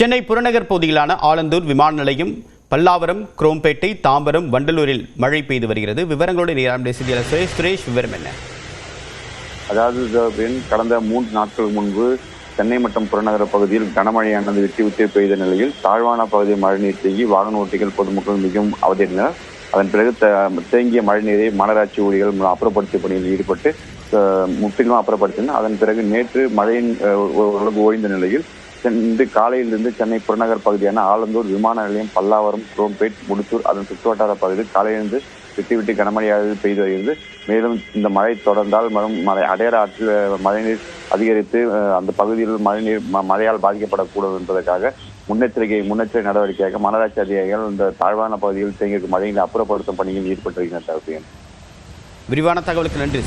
சென்னை புறநகர் பகுதியிலான ஆலந்தூர் விமான நிலையம், பல்லாவரம், குரோம்பேட்டை, தாம்பரம், வண்டலூரில் மழை பெய்து வருகிறது. விவரங்களோடு சுரேஷ், விவரம் என்ன? அதாவது கடந்த 3 நாட்களுக்கு முன்பு சென்னை மற்றும் புறநகர பகுதியில் கனமழையானது விட்டு பெய்த நிலையில் தாழ்வான பகுதி மழைநீர் தேங்கி வாகன ஓட்டிகள் பொதுமக்கள் மிகவும் அவதியடைந்தனர். அதன் பிறகு தேங்கிய மழைநீரை மாநகராட்சி ஊழியர்கள் அப்புறப்படுத்தும் பணியில் ஈடுபட்டு முற்றிலும் அப்புறப்படுத்தினர். அதன் பிறகு நேற்று மழையின் ஓரளவு ஓய்ந்த நிலையில் இன்று காலையிலிருந்து சென்னை புறநகர் பகுதியான ஆலந்தூர் விமான நிலையம், பல்லாவரம், குரோம்பேட், முடிச்சூர் அதன் சுற்றுவட்டார பகுதியில் காலையிலிருந்து விட்டு கனமழையாக பெய்து வருகிறது. மேலும் இந்த மழை தொடர்ந்தால் அடையாறு ஆற்றில் மழைநீர் அதிகரித்து அந்த பகுதியில் மழையால் பாதிக்கப்படக்கூடும் என்பதற்காக முன்னெச்சரிக்கை நடவடிக்கையாக மாநகராட்சி அதிகாரிகள் இந்த தாழ்வான பகுதியில் தேங்கியிருக்கும் மழையை அப்புறப்படுத்தும் பணியில் ஈடுபட்டிருக்கின்றனர். விரிவான தகவலுக்கு நன்றி.